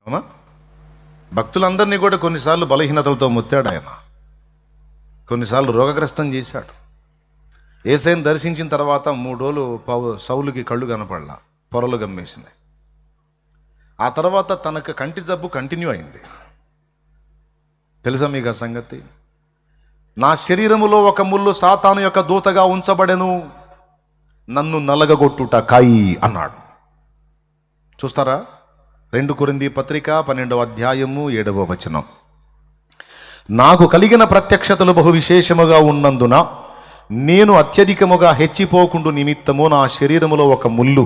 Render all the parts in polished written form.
అవునా? భక్తులందరినీ కూడా కొన్నిసార్లు బలహీనతలతో ముత్తాడు ఆయన, కొన్నిసార్లు రోగగ్రస్తం చేశాడు. యేసయ్యను దర్శించిన తర్వాత 3 రోజులు సౌలుకి కళ్ళు కనపడలా, పొరలు గమ్మేసినాయి. ఆ తర్వాత తనకు కంటి జబ్బు కంటిన్యూ అయింది. తెలుసా మీకు ఆ సంగతి? నా శరీరములో ఒక ముళ్ళు సాతాను యొక్క దూతగా ఉంచబడెను, నన్ను నలగగొట్టుట కాయి అన్నాడు. చూస్తారా? 2 కొరింథీ పత్రిక 12వ అధ్యాయము 7వ వచనం. నాకు కలిగిన ప్రత్యక్షతలు బహు విశేషముగా ఉన్నందున నేను అత్యధికముగా హెచ్చిపోకుండు నిమిత్తము నా శరీరములో ఒక ముళ్ళు,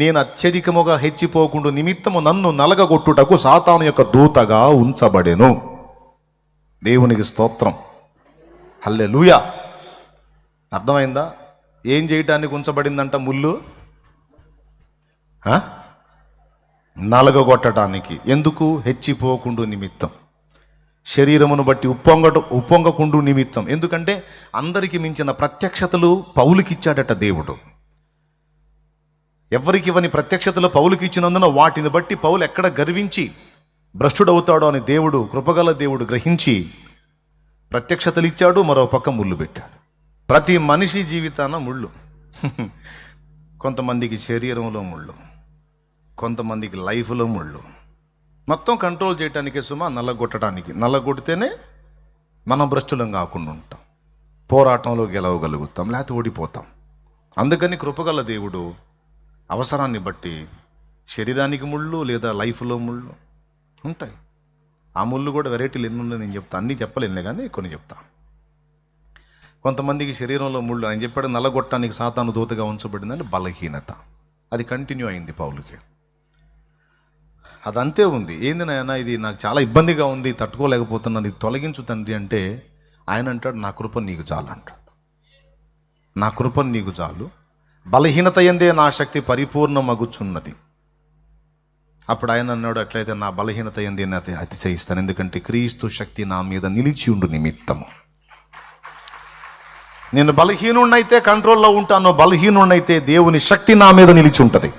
నేను అత్యధికముగా హెచ్చిపోకుండు నిమిత్తము నన్ను నలగగొట్టుటకు సాతాను యొక్క దూతగా ఉంచబడెను. దేవునికి స్తోత్రం, హల్లెలూయా. అర్థమైందా? ఏం చేయటానికి ఉంచబడిందంట ముళ్ళు? నలగగొట్టడానికి. ఎందుకు? హెచ్చిపోకుండు నిమిత్తం, శరీరమును బట్టి ఉప్పొంగకుండు నిమిత్తం. ఎందుకంటే అందరికి మించిన ప్రత్యక్షతలు పౌలుకిచ్చాడట దేవుడు. ఎవరికి ఇవ్వని ప్రత్యక్షతలు పౌలుకి ఇచ్చినందున వాటిని బట్టి పౌలు ఎక్కడ గర్వించి భ్రష్టుడవుతాడో అని దేవుడు, కృపగల దేవుడు గ్రహించి ప్రత్యక్షతలు ఇచ్చాడు, మరో పక్క ముళ్ళు పెట్టాడు. ప్రతి మనిషి జీవితాన ముళ్ళు. కొంతమందికి శరీరంలో ముళ్ళు, కొంతమందికి లైఫ్లో ముళ్ళు. మొత్తం కంట్రోల్ చేయటానికే సుమా, నల్లగొట్టడానికి. నల్లగొడితేనే మనం భ్రష్టులం కాకుండా ఉంటాం, పోరాటంలో గెలవగలుగుతాం, లేకపోతే ఓడిపోతాం. అందుకని కృపగల దేవుడు అవసరాన్ని బట్టి శరీరానికి ముళ్ళు లేదా లైఫ్లో ముళ్ళు ఉంటాయి. ఆ ముళ్ళు కూడా వెరైటీలు ఎన్ని ఉన్నాయి నేను చెప్తాను, అన్నీ చెప్పలేనులే కానీ కొన్ని చెప్తా. కొంతమందికి శరీరంలో ముళ్ళు, ఆయన చెప్పాడు నల్లగొట్టడానికి సాతాను దూతగా ఉంచబడిందని బలహీనత. అది కంటిన్యూ అయింది పౌలుకి. అదంతే ఉంది. ఏంది నాయన ఇది నాకు చాలా ఇబ్బందిగా ఉంది, తట్టుకోలేకపోతున్నాను, ఇది తొలగించు తండ్రి అంటే ఆయన అంటాడు నా కృప నీకు చాలు అంటాడు. నా కృప నీకు చాలు, బలహీనత ఎందే నా శక్తి పరిపూర్ణమగుచున్నది. అప్పుడు ఆయన అన్నాడు, అట్లయితే నా బలహీనత ఎందే నేను అతిశయిస్తాను, ఎందుకంటే క్రీస్తు శక్తి నా మీద నిలిచి ఉండు నిమిత్తము. నేను బలహీనుడినైతే కంట్రోల్లో ఉంటాను, బలహీనుడినైతే దేవుని శక్తి నా మీద నిలిచి ఉంటుంది.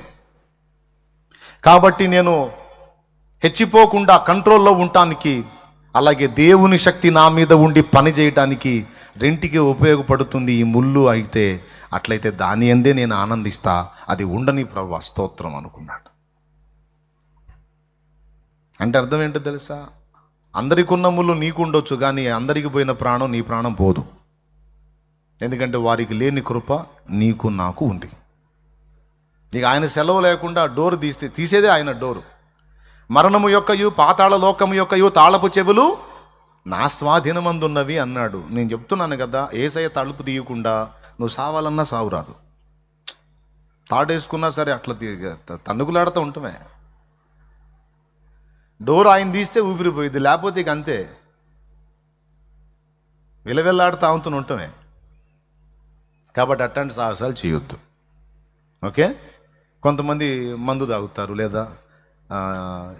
కాబట్టి నేను హెచ్చిపోకుండా కంట్రోల్లో ఉండటానికి, అలాగే దేవుని శక్తి నా మీద ఉండి పని చేయడానికి రెంటికి ఉపయోగపడుతుంది ఈ ముళ్ళు. అయితే అట్లయితే దాని అందే నేను ఆనందిస్తా, అది ఉండని ప్రభువా స్తోత్రం అనుకున్నాడు. అంటే అర్థం ఏంటో తెలుసా? అందరికి ఉన్న ముళ్ళు నీకు ఉండొచ్చు, కానీ అందరికి పోయిన ప్రాణం నీ ప్రాణం పోదు. ఎందుకంటే వారికి లేని కృప నీకు నాకు ఉంది. ఇక ఆయన సెలవు లేకుండా డోరు తీసేదే ఆయన డోరు. మరణము యొక్కయు పాతాళ లోకము యొక్కయు తాళపు చెవులు నా స్వాధీనమందున్నవి అన్నాడు. నేను చెప్తున్నాను కదా, యేసయ్య తలుపు తీయకుండా నువ్వు సావాలన్నా సావు రాదు. తాడేసుకున్నా సరే అట్లా తన్నుకులాడుతూ ఉంటామే. డోర్ ఆయన తీస్తే ఊపిరిపోయింది, లేకపోతే ఇక అంతే విలవెల్లాడుతూ అవుతూ ఉంటామే. కాబట్టి అట్లాంటి సాహసాలు చేయొద్దు. ఓకే? కొంతమంది మందు తాగుతారు, లేదా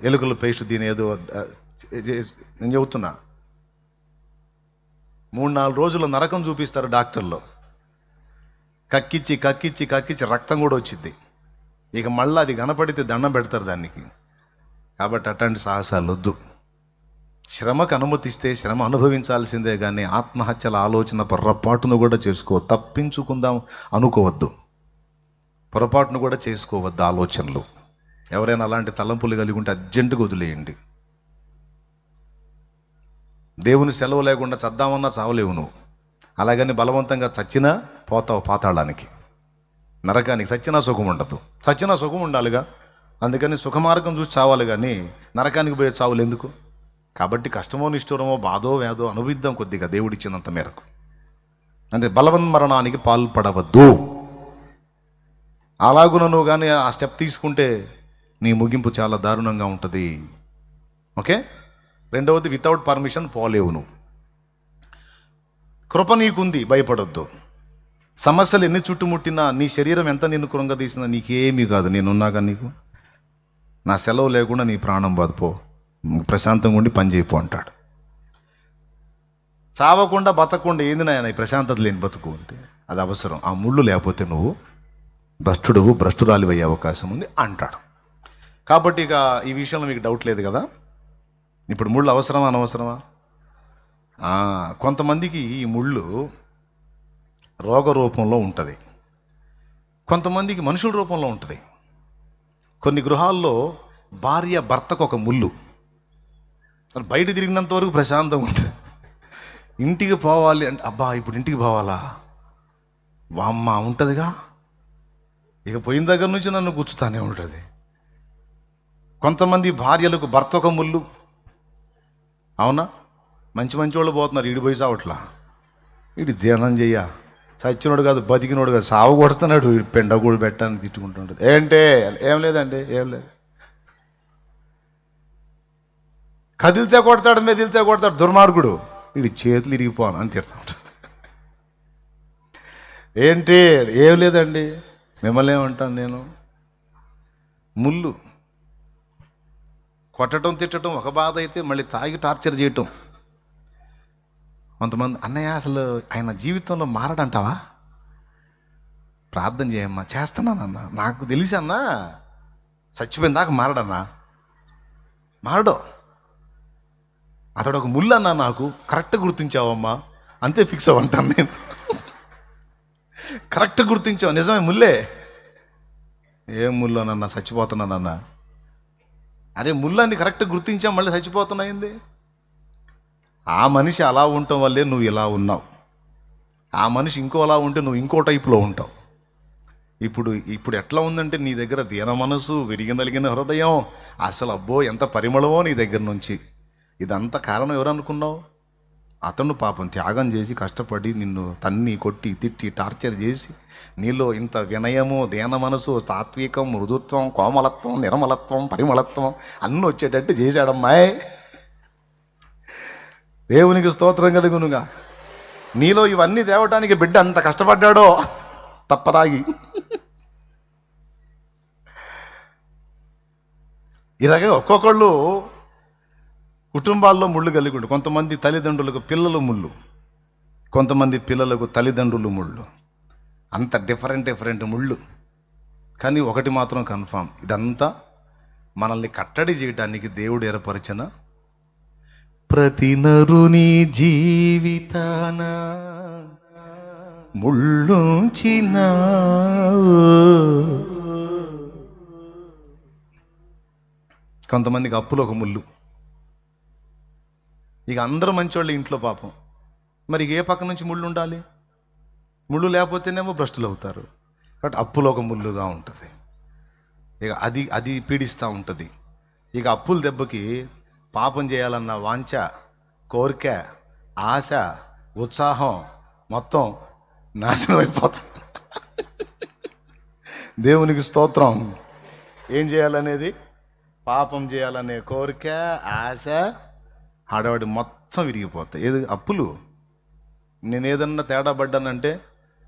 ఎలుకల పేస్ట్ దీని ఏదో నేను చెబుతున్నా, 3-4 రోజులు నరకం చూపిస్తారు డాక్టర్లు. కక్కిచ్చి కక్కిచ్చి కక్కిచ్చి రక్తం కూడా వచ్చింది. ఇక మళ్ళీ అది కనపడితే దండం పెడతారు దానికి. కాబట్టి అట్లాంటి సాహసాలు వద్దు. శ్రమకు అనుమతిస్తే శ్రమ అనుభవించాల్సిందే, కానీ ఆత్మహత్యల ఆలోచన పొరపాటును కూడా తప్పించుకుందాం అనుకోవద్దు. పొరపాటును కూడా చేసుకోవద్దు ఆలోచనలు. ఎవరైనా అలాంటి తలంపులు కలిగి ఉంటే అర్జెంటుగా వదిలేయండి. దేవుని సెలవు లేకుండా చద్దామన్నా చావలేవు నువ్వు. అలాగని బలవంతంగా చచ్చినా పోతావు పాతాళానికి, నరకానికి. చచ్చినా సుఖం ఉండదు, చచ్చినా సుఖం ఉండాలిగా. అందుకని సుఖమార్గం చూసి చావాలి, కానీ నరకానికి పోయే చావులు ఎందుకు? కాబట్టి కష్టమో నిష్ఠూరమో బాధో వ్యాధో అనుభవిద్దాం కొద్దిగా దేవుడిచ్చినంత మేరకు. అంటే బలవన్మరణానికి పాల్పడవద్దు. అలాగున నువ్వు కానీ ఆ స్టెప్ తీసుకుంటే నీ ముగింపు చాలా దారుణంగా ఉంటుంది. ఓకే? రెండవది, వితౌట్ పర్మిషన్ పోలేవు నువ్వు. కృప నీకుంది, భయపడొద్దు. సమస్యలు ఎన్ని చుట్టుముట్టినా, నీ శరీరం ఎంత నిన్ను కృంగదీసినా నీకేమీ కాదు. నేనున్నాగా నీకు. నా సెలవు లేకుండా నీ ప్రాణం బతుపో, ప్రశాంతంగా ఉండి పని చేయపో అంటాడు. చావకుండా బతకకుండా ఏంది నాయన ఈ ప్రశాంతత లేని బతుకు అంటే అది అవసరం. ఆ ముళ్ళు లేకపోతే నువ్వు భ్రష్టురాలివయ్యే అవకాశం ఉంది అంటాడు. కాబట్టి ఇక ఈ విషయంలో మీకు డౌట్ లేదు కదా. ఇప్పుడు ముళ్ళు అవసరమా అనవసరమా? కొంతమందికి ఈ ముళ్ళు రోగ రూపంలో ఉంటుంది, కొంతమందికి మనుషుల రూపంలో ఉంటుంది. కొన్ని గృహాల్లో భార్య భర్తకు ఒక ముళ్ళు, బయట తిరిగినంత వరకు ప్రశాంతంగా ఉంటుంది. ఇంటికి పోవాలి అంటే అబ్బా ఇప్పుడు ఇంటికి పోవాలా, వామ్మ ఉంటుందిగా, ఇక పోయిన దగ్గర నుంచి నన్ను గుచ్చుతానే ఉంటుంది. కొంతమంది భార్యలకు భర్త ఒక ముళ్ళు. అవునా? మంచి మంచి వాళ్ళు పోతున్నారు, ఈడు పోయి సావట్లా, వీడి ధ్యానం చెయ్య, చచ్చినోడు కాదు బతికినోడు కాదు, సావు కొడుతున్నాడు, వీడు పెండగూడు పెట్టాలని తిట్టుకుంటుంటుంది. ఏంటే ఏం లేదండి, ఏం లేదు. కదిలితే కొడతాడు, మెదిలితే కొడతాడు, దుర్మార్గుడు, వీడి చేతులు ఇరిగిపోను అని తిడతా ఉంటాడు. ఏంటి ఏం లేదండి, మిమ్మల్ని ఏమంటాను నేను. ముళ్ళు కొట్టడం తిట్టడం ఒక బాధ అయితే, మళ్ళీ తాగి టార్చర్ చేయటం. కొంతమంది అన్నయ్య అసలు ఆయన జీవితంలో మారడంటావా, ప్రార్థన చేయమ్మా. చేస్తున్నానన్నా, నాకు తెలిసి అన్నా చచ్చిపోయిన దాకా మారడన్నా, మారడు. అతడు ఒక ముళ్ళు అన్నా, నాకు కరెక్ట్ గుర్తించావమ్మా, అంతే ఫిక్స్ అవ్వంటాను నేను. కరెక్ట్ గుర్తించావు, నిజమే ముల్లే. ఏం ముళ్ళు అన్నా, చచ్చిపోతున్నానన్నా. అరే ముళ్ళని కరెక్ట్ గుర్తించావు, మళ్ళీ చచ్చిపోతున్నాయింది. ఆ మనిషి అలా ఉండటం వల్లే నువ్వు ఇలా ఉన్నావు. ఆ మనిషి ఇంకోలా ఉంటే నువ్వు ఇంకో టైపులో ఉంటావు. ఇప్పుడు ఎట్లా ఉందంటే నీ దగ్గర దీన మనసు, విరిగినలిగిన హృదయం, అసలు అబ్బో ఎంత పరిమళమో నీ దగ్గర నుంచి. ఇదంతా కారణం ఎవరు అనుకున్నావు? అతను పాపం త్యాగం చేసి కష్టపడి నిన్ను తన్ని కొట్టి తిట్టి టార్చర్ చేసి నీలో ఇంత వినయము, దీన మనసు, సాత్వికం, మృదుత్వం, కోమలత్వం, నిర్మలత్వం, పరిమళత్వం అన్నీ వచ్చేటట్టు చేశాడమ్మాయి. దేవునికి స్తోత్రం కలుగునుగా. నీలో ఇవన్నీ తేవటానికి బిడ్డ అంత కష్టపడ్డాడో తప్పదాగి. ఇలాగే ఒక్కొక్కళ్ళు కుటుంబాల్లో ముళ్ళు కలిగి ఉండు. కొంతమంది తల్లిదండ్రులకు పిల్లలు ముళ్ళు, కొంతమంది పిల్లలకు తల్లిదండ్రులు ముళ్ళు. అంత డిఫరెంట్ ముళ్ళు. కానీ ఒకటి మాత్రం కన్ఫామ్, ఇదంతా మనల్ని కట్టడి చేయడానికి దేవుడు ఏర్పరిచిన ప్రతి నరుని జీవితాన ముళ్ళుంచిన. కొంతమందికి అప్పులు ఒక ముళ్ళు. ఇక అందరూ మంచోళ్ళు ఇంట్లో పాపం, మరి ఏ పక్క నుంచి ముళ్ళు ఉండాలి? ముళ్ళు లేకపోతేనేమో భ్రష్టులు అవుతారు. కాబట్టి అప్పులు ఒక ముళ్ళుగా ఉంటుంది. ఇక అది పీడిస్తూ ఉంటుంది. ఇక అప్పుల దెబ్బకి పాపం చేయాలన్న వాంఛ, కోరిక, ఆశ, ఉత్సాహం మొత్తం నాశనం అయిపోతుంది. దేవునికి స్తోత్రం. ఏం చేయాలనేది, పాపం చేయాలనే కోరిక, ఆశ, హడావడి మొత్తం విరిగిపోతాయి. ఏది అప్పులు. నేను ఏదన్నా తేడా పడ్డానంటే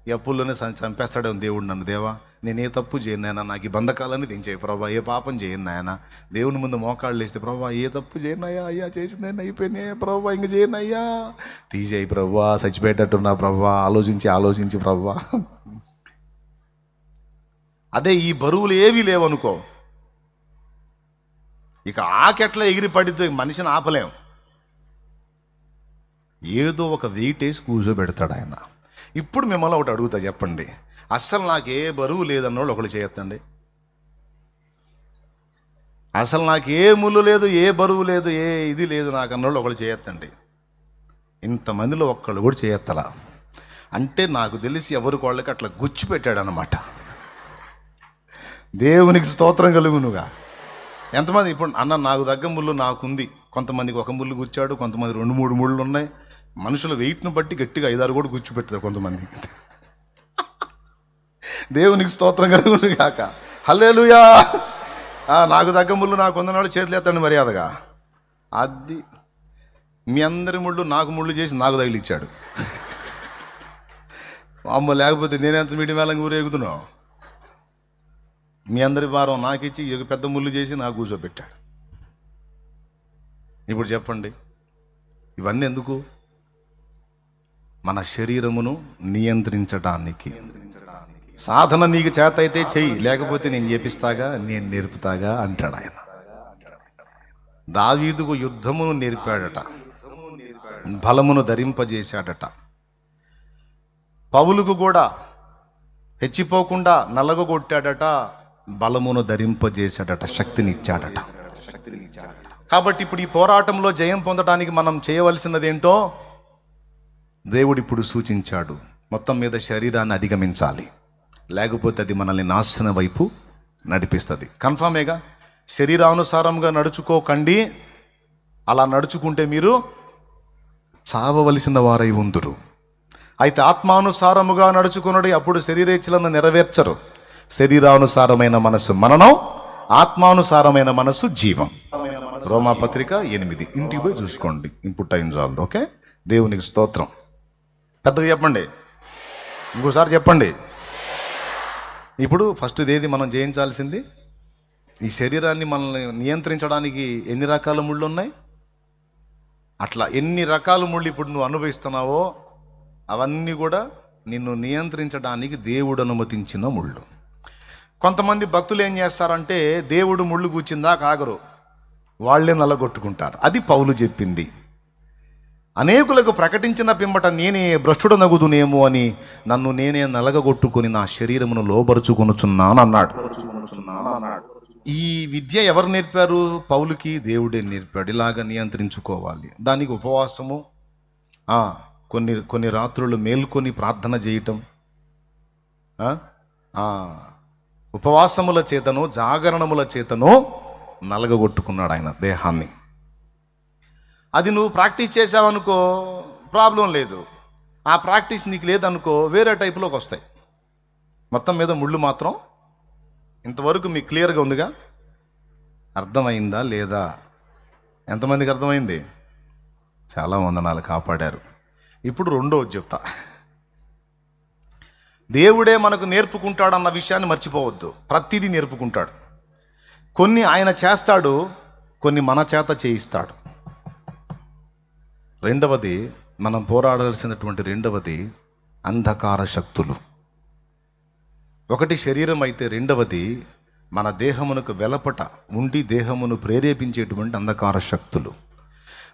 ఈ అప్పుల్లోనే చంపేస్తాడేమో దేవుడు నన్ను. దేవా నేను ఏ తప్పు చేయను నాయన, నాకు ఈ బంధకాలని దించేయి ప్రభా, ఏ పాపం చేయను నాయన. దేవుని ముందు మోకాళ్ళు వేస్తే ప్రభా ఏ తప్పు చేయను అయ్యా, అయ్యా చేసిందని అయిపోయినాయి ప్రభా, ఇంక చేయను అయ్యా, తీసేయి ప్రభా, చచ్చిపోయేటట్టున్నా ప్రభా, ఆలోచించి ప్రభా. అదే ఈ బరువులు ఏవీ లేవనుకో, ఇక ఆకెట్లా ఎగిరి పడితే మనిషిని ఆపలేం. ఏదో ఒక వెయిట్ వేసి కూర్చోబెడతాడు ఆయన. ఇప్పుడు మిమ్మల్ని ఒకటి అడుగుతా, చెప్పండి, అస్సలు నాకు ఏ బరువు లేదన్నోళ్ళు ఒకళ్ళు చేయొద్దండి. అసలు నాకు ఏ ముళ్ళు లేదు, ఏ బరువు లేదు, ఏ ఇది లేదు నాకు అన్నోళ్ళు ఒకళ్ళు చేయొద్దండి. ఇంతమందిలో ఒక్కళ్ళు కూడా చేయొత్తలా అంటే నాకు తెలిసి ఎవరికి వాళ్ళకి అట్లా గుచ్చి పెట్టాడనమాట. దేవునికి స్తోత్రం కలుగునుగా. ఎంతమంది ఇప్పుడు అన్న నాకు తగ్గ ముళ్ళు నాకుంది, కొంతమందికి ఒక ముళ్ళు గుచ్చాడు, కొంతమంది 2-3 ముళ్ళు ఉన్నాయి. మనుషుల వెయిట్ను బట్టి గట్టిగా 5-6 కూడా గుచ్చిపెడతారు కొంతమంది. దేవునికి స్తోత్రం కలుగును కాక. హల్లెలూయా. నాకు తగ్గ ముళ్ళు నాకు వందనాడు చేతులు ఎత్తండి మర్యాదగా. అది మీ అందరి ముళ్ళు నాకు ముళ్ళు చేసి నాకు తగిలిచ్చాడు. అమ్మ లేకపోతే నేనెంత మీటి మేళంగా ఊరేగుతున్నావు. మీ అందరి భారం నాకు ఇచ్చి ఇక పెద్ద ముళ్ళు చేసి నాకు కూర్చోబెట్టాడు. ఇప్పుడు చెప్పండి, ఇవన్నీ ఎందుకు? మన శరీరమును నియంత్రించడానికి. సాధన నీకు చేత అయితే చెయ్యి, లేకపోతే నేను చేపిస్తాగా, నేను నేర్పుతాగా అంటాడు ఆయన. దావీదుకు యుద్ధమును నేర్పాడట, బలమును ధరింపజేశాడట. పౌలుకు కూడా హెచ్చిపోకుండా నలగొట్టాడట, బలమును ధరింపజేశాడట, శక్తినిచ్చాడట. కాబట్టి ఇప్పుడు ఈ పోరాటంలో జయం పొందడానికి మనం చేయవలసినది ఏంటో దేవుడు ఇప్పుడు సూచించాడు. మొత్తం మీద శరీరాన్ని అధిగమించాలి, లేకపోతే అది మనల్ని నాశనం వైపు నడిపిస్తుంది. కన్ఫామేగా, శరీరానుసారంగా నడుచుకోకండి, అలా నడుచుకుంటే మీరు చావవలసిన వారై ఉందురు. అయితే ఆత్మానుసారముగా నడుచుకున్నది, అప్పుడు శరీరేచ్ఛలను నెరవేర్చరు. శరీరానుసారమైన మనసు మరణం, ఆత్మానుసారమైన మనసు జీవం. రోమాపత్రిక 8. ఇంటికి పోయి చూసుకోండి, ఇంపుట్ టైం చాలదు. ఓకే, దేవునికి స్తోత్రం. పెద్దగా చెప్పండి, ఇంకోసారి చెప్పండి. ఇప్పుడు ఫస్ట్ ఏది మనం జయించాల్సింది? ఈ శరీరాన్ని మనల్ని నియంత్రించడానికి ఎన్ని రకాల ముళ్ళు ఉన్నాయి? అట్లా ఎన్ని రకాల ముళ్ళు ఇప్పుడు నువ్వు అనుభవిస్తున్నావో అవన్నీ కూడా నిన్ను నియంత్రించడానికి దేవుడు అనుమతించిన ముళ్ళు. కొంతమంది భక్తులు ఏం చేస్తారంటే, దేవుడు ముళ్ళు కూర్చిందా కాగరు, వాళ్ళే నల్లగొట్టుకుంటారు. అది పౌలు చెప్పింది. అనేకులకు ప్రకటించిన పిమ్మట నేనే భ్రష్టుడు నగుదునేమో అని నన్ను నేనే నలగగొట్టుకుని నా శరీరమును లోబరుచుకొనుచున్నాను అన్నాడు. ఈ విద్య ఎవరు నేర్పారు? పౌలుకి దేవుడే నేర్పాడు. ఇలాగ నియంత్రించుకోవాలి. దానికి ఉపవాసము, కొన్ని రాత్రులు మేల్కొని ప్రార్థన చేయటం, ఉపవాసముల చేతను జాగరణముల చేతను నలగగొట్టుకున్నాడు ఆయన దేహాన్ని. అది నువ్వు ప్రాక్టీస్ చేసావనుకో ప్రాబ్లం లేదు. ఆ ప్రాక్టీస్ నీకు లేదనుకో వేరే టైపులోకి వస్తాయి. మొత్తం మీద ముళ్ళు మాత్రం ఇంతవరకు మీకు క్లియర్గా ఉందిగా? అర్థమైందా లేదా? ఎంతమందికి అర్థమైంది? చాలా వందనాలు, కాపాడారు. ఇప్పుడు రెండోది చెప్తా. దేవుడే మనకు నేర్పుకుంటాడన్న విషయాన్ని మర్చిపోవద్దు. ప్రతిదీ నేర్పుకుంటాడు. కొన్ని ఆయన చేస్తాడు, కొన్ని మన చేత చేయిస్తాడు. రెండవది, మనం పోరాడాల్సినటువంటి రెండవది అంధకార శక్తులు. ఒకటి శరీరం అయితే, రెండవది మన దేహమునకు వెలపట ఉండి దేహమును ప్రేరేపించేటువంటి అంధకార శక్తులు.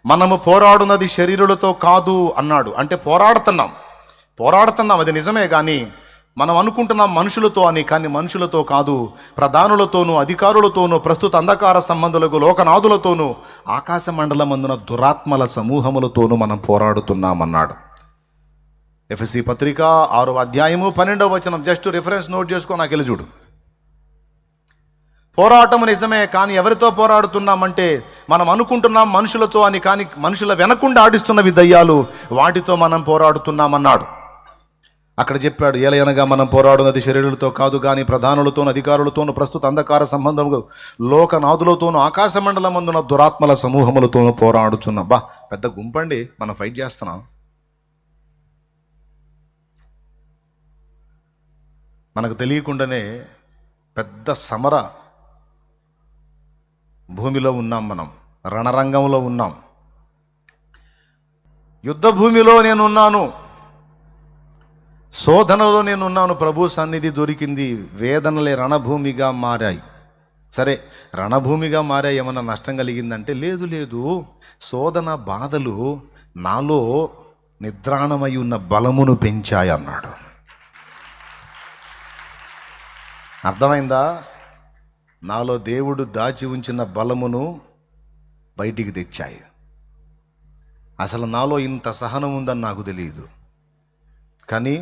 మనము పోరాడున్నది శరీరులతో కాదు అన్నాడు. అంటే పోరాడుతున్నాం అది నిజమే, కానీ మనం అనుకుంటున్నాం మనుషులతో అని. కానీ మనుషులతో కాదు, ప్రధానులతోనూ అధికారులతోనూ ప్రస్తుత అంధకార సంబంధులకు లోకనాథులతోనూ ఆకాశ మండలమందున దురాత్మల సమూహములతోనూ మనం పోరాడుతున్నామన్నాడు. ఎఫెసీ పత్రిక 6వ అధ్యాయము 12వ వచనం. జస్ట్ రిఫరెన్స్ నోట్ చేసుకో, నాకు వెళ్ళి చూడు. పోరాటం నిజమే, కానీ ఎవరితో పోరాడుతున్నామంటే మనం అనుకుంటున్నాం మనుషులతో అని. కానీ మనుషుల వెనకుండా ఆడిస్తున్నవి దయ్యాలు, వాటితో మనం పోరాడుతున్నామన్నాడు. అక్కడ చెప్పాడు, ఏలయనగా మనం పోరాడున్నది శరీరులతో కాదు కానీ ప్రధానులతోనూ అధికారులతోనూ ప్రస్తుత అంధకార సంబంధము లోకనాథులతోనూ ఆకాశ మండలమందున దురాత్మల సమూహములతోనూ పోరాడుచున్నాం. పెద్ద గుంపండి, మనం ఫైట్ చేస్తున్నాం. మనకు తెలియకుండానే పెద్ద సమర భూమిలో ఉన్నాం, మనం రణరంగంలో ఉన్నాం. యుద్ధ భూమిలో నేనున్నాను, శోధనలో నేనున్నాను. ప్రభు సన్నిధి దొరికింది, వేదనలే రణభూమిగా మారాయి. సరే, రణభూమిగా మారాయి, ఏమన్నా నష్టం కలిగిందంటే లేదు. శోధన బాధలు నాలో నిద్రాణమై ఉన్న బలమును పెంచాయి అన్నాడు. అర్థమైందా? నాలో దేవుడు దాచి ఉంచిన బలమును బయటికి తెచ్చాయి. అసలు నాలో ఇంత సహనం ఉందని నాకు తెలియదు, కానీ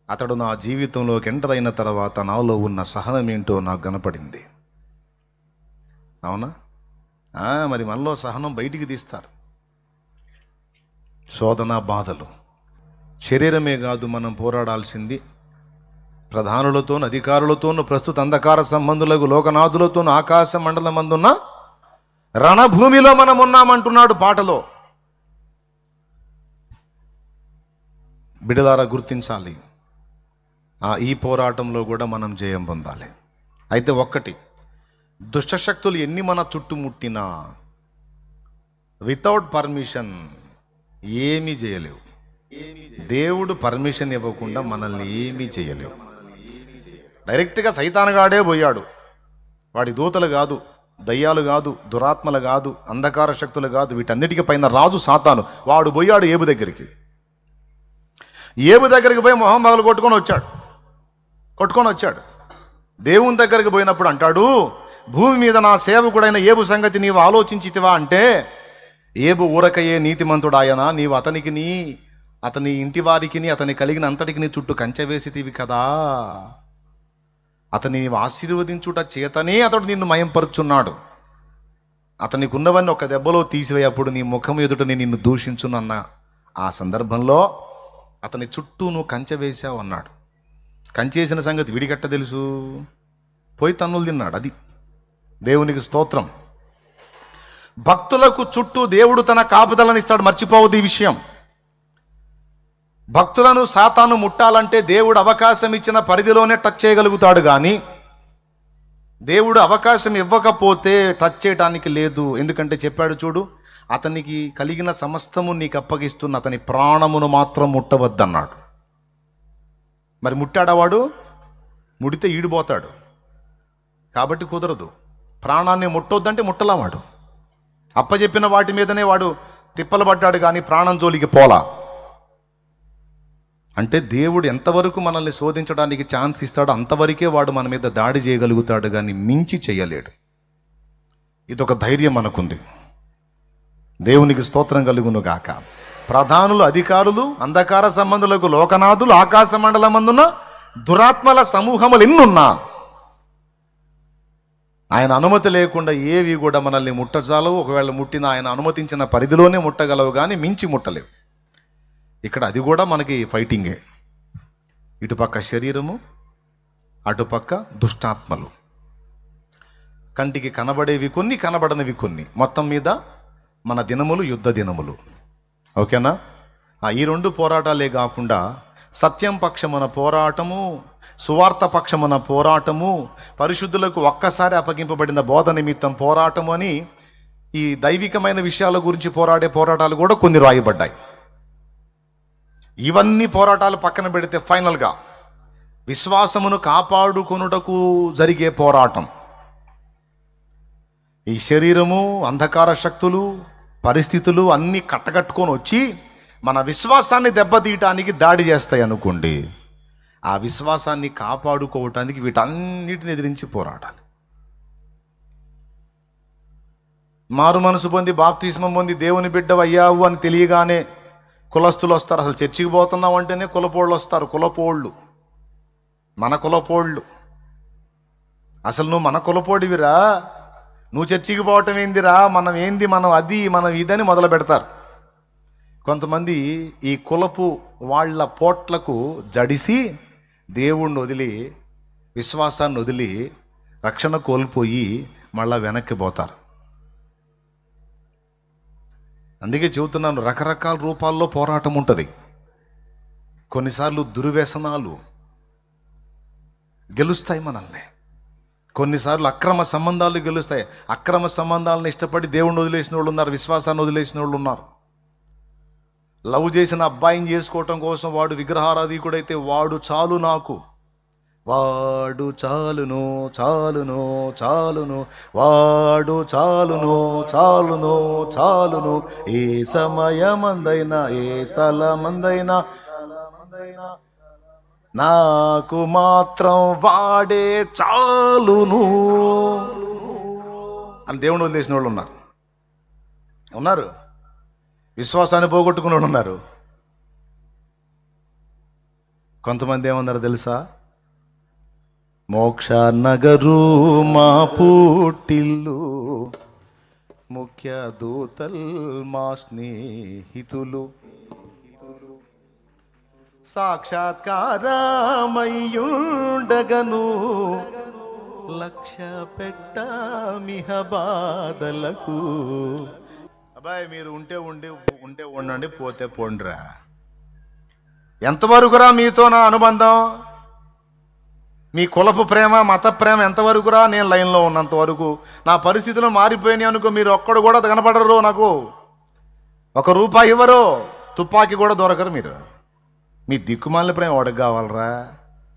అతడు నా జీవితంలోకి ఎంటర్ అయిన తర్వాత నాలో ఉన్న సహనం ఏంటో నాకు కనపడింది. అవునా? మరి మనలో సహనం బయటికి తీస్తారు. శోధన బాధలు శరీరమే కాదు, మనం పోరాడాల్సింది ప్రధానులతోనూ అధికారులతోనూ ప్రస్తుత అంధకార సంబంధులకు లోకనాథులతోనూ ఆకాశ మండలమందున్న రణభూమిలో మనం ఉన్నామంటున్నాడు పాటలో. బిడలారా, గుర్తించాలి, ఈ పోరాటంలో కూడా మనం జయం పొందాలి. అయితే ఒక్కటి, దుష్టశక్తులు ఎన్ని మన చుట్టుముట్టినా వితౌట్ పర్మిషన్ ఏమీ చేయలేవు. దేవుడు పర్మిషన్ ఇవ్వకుండా మనల్ని ఏమీ చేయలేవు. డైరెక్ట్గా సైతానుగాడే పోయాడు. వాడి దూతలు కాదు, దయ్యాలు కాదు, దురాత్మలు కాదు, అంధకార శక్తులు కాదు, వీటన్నిటికీ పైన రాజు సాతాను. వాడు పోయాడు ఏబు దగ్గరికి. ఏబు దగ్గరికి పోయి మొహం పగలు కొట్టుకొని వచ్చాడు. దేవుని దగ్గరికి పోయినప్పుడు అంటాడు, భూమి మీద నా సేవకుడైన ఏబు సంగతి నీవు ఆలోచించితివా అంటే, ఏబు ఊరకయే నీతిమంతుడాయన, నీవు అతని ఇంటి వారికి అతని కలిగిన అంతటికి నీ చుట్టూ కంచె వేసితివి కదా, అతని నీవు ఆశీర్వదించుట చేతనే అతడు నిన్ను మయంపరుచున్నాడు. అతనికి ఉన్నవన్నీ ఒక దెబ్బలో తీసివేయప్పుడు నీ ముఖం ఎదుటని నిన్ను దూషించునన్న ఆ సందర్భంలో అతని చుట్టూ నువ్వు కంచె వేసావు అన్నాడు. కంచేసిన సంగతి విడిగట్ట తెలుసు, పోయి తన్నులు తిన్నాడు. అది దేవునికి స్తోత్రం. భక్తులకు చుట్టూ దేవుడు తన కాపుదలను ఇస్తాడు, మర్చిపోవద్దు ఈ విషయం. భక్తులను సాతాను ముట్టాలంటే దేవుడు అవకాశం ఇచ్చిన పరిధిలోనే టచ్ చేయగలుగుతాడు, కానీ దేవుడు అవకాశం ఇవ్వకపోతే టచ్ చేయడానికి లేదు. ఎందుకంటే చెప్పాడు చూడు, అతనికి కలిగిన సమస్తము నీకు అప్పగిస్తున్న అతని ప్రాణమును మాత్రం ముట్టవద్దన్నాడు. మరి ముట్టాడా వాడు? ముడితే ఈడిపోతాడు కాబట్టి కుదరదు. ప్రాణాన్ని ముట్టొద్దంటే ముట్టలా వాడు. అప్పచెప్పిన వాటి మీదనే వాడు తిప్పలు పడ్డాడు, కానీ ప్రాణం జోలికి పోలా. అంటే దేవుడు ఎంతవరకు మనల్ని శోధించడానికి ఛాన్స్ ఇస్తాడో అంతవరకే వాడు మన మీద దాడి చేయగలుగుతాడు, కానీ మించి చేయలేడు. ఇదొక ధైర్యం మనకుంది. దేవునికి స్తోత్రం కలుగును గాక. ప్రధానులు, అధికారులు, అంధకార సంబంధులకు లోకనాథులు, ఆకాశ మండలమందున దురాత్మల సమూహములు ఎన్నున్నా ఆయన అనుమతి లేకుండా ఏవి కూడా మనల్ని ముట్టజాలవు. ఒకవేళ ముట్టిన ఆయన అనుమతించిన పరిధిలోనే ముట్టగలవు, కానీ మించి ముట్టలేవు. ఇక్కడ అది కూడా మనకి ఫైటింగే. ఇటుపక్క శరీరము, అటుపక్క దుష్టాత్మలు. కంటికి కనబడేవి కొన్ని, కనబడనివి కొన్ని. మొత్తం మీద మన దినములు యుద్ధ దినములు. ఓకేనా? ఈ రెండు పోరాటాలే కాకుండా సత్యం పక్షమున పోరాటము, సువార్త పక్షమున పోరాటము, పరిశుద్ధులకు ఒక్కసారి అప్పగింపబడిన బోధ నిమిత్తం పోరాటము అని ఈ దైవికమైన విషయాల గురించి పోరాడే పోరాటాలు కూడా కొన్ని రాయబడ్డాయి. ఇవన్నీ పోరాటాలు పక్కన పెడితే ఫైనల్గా విశ్వాసమును కాపాడుకొనుటకు జరిగే పోరాటం. ఈ శరీరము, అంధకార శక్తులు, పరిస్థితులు అన్నీ కట్టగట్టుకొని వచ్చి మన విశ్వాసాన్ని దెబ్బతీయటానికి దాడి చేస్తాయి అనుకోండి. ఆ విశ్వాసాన్ని కాపాడుకోవటానికి వీటన్నిటిని ఎదిరించి పోరాడాలి. మారు మనసు పొంది బాప్తిస్మం పొంది దేవుని బిడ్డవయ్యావు అని తెలియగానే కులస్తులు వస్తారు. అసలు చర్చికి పోతున్నావు అంటేనే కులపోళ్ళు వస్తారు. కులపోళ్ళు, మన కులపోళ్ళు. అసలు నువ్వు మన కులపోడివిరా, నువ్వు చర్చికి పోవటం ఏందిరా, మనం ఏంది, మనం అది, మనం ఇదని మొదలు పెడతారు. కొంతమంది ఈ కులపు వాళ్ళ పోట్లకు జడిసి దేవుణ్ణి వదిలి, విశ్వాసాన్ని వదిలి, రక్షణ కోల్పోయి మళ్ళా వెనక్కి పోతారు. అందుకే చెబుతున్నాను, రకరకాల రూపాల్లో పోరాటం ఉంటుంది. కొన్నిసార్లు దుర్వ్యసనాలు గెలుస్తాయి మనల్ని, కొన్నిసార్లు అక్రమ సంబంధాలు గెలుస్తాయి. అక్రమ సంబంధాలను ఇష్టపడి దేవుణ్ణి వదిలేసిన వాళ్ళు ఉన్నారు, విశ్వాసాన్ని వదిలేసిన వాళ్ళు ఉన్నారు. లవ్ చేసిన అబ్బాయిని చేసుకోవటం కోసం వాడు విగ్రహారాధికుడైతే వాడు చాలు నాకు, వాడు చాలును చాలును చాలును, వాడు చాలును చాలును చాలును, ఏ సమయమందైనా ఏ స్థలమందైనా నాకు మాత్రం వాడే చాలును అని దేవుని వదిలేసిన వాళ్ళు ఉన్నారు. విశ్వాసాన్ని పోగొట్టుకున్న వాళ్ళు ఉన్నారు. కొంతమంది ఏమన్నారు తెలుసా? మోక్ష నగరు మా పుట్టిల్లు, ముఖ్య దూతల్ మా స్నేహితులు, సాక్షాత్కారమయ్యుండగను లక్ష్య పెట్టమిహ బాధలకు. అబ్బాయి మీరు ఉంటే ఉండండి, పోతే పోండిరా. ఎంతవరకురా మీతో నా అనుబంధం? మీ కులపు ప్రేమ, మత ప్రేమ ఎంతవరకురా? నేను లైన్లో ఉన్నంత వరకు. నా పరిస్థితులు మారిపోయినాయి అనుకో, మీరు ఒక్కడు కూడా కనపడరు, నాకు ₹1 ఇవ్వరు, తుపాకీ కూడా దొరకరు. మీరు మీ దిక్కుమాలిన ప్రేమ వాడికి కావాలరా?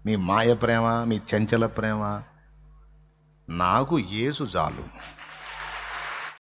మీ మాయ ప్రేమ, మీ చంచల ప్రేమ. నాకు యేసు చాలు.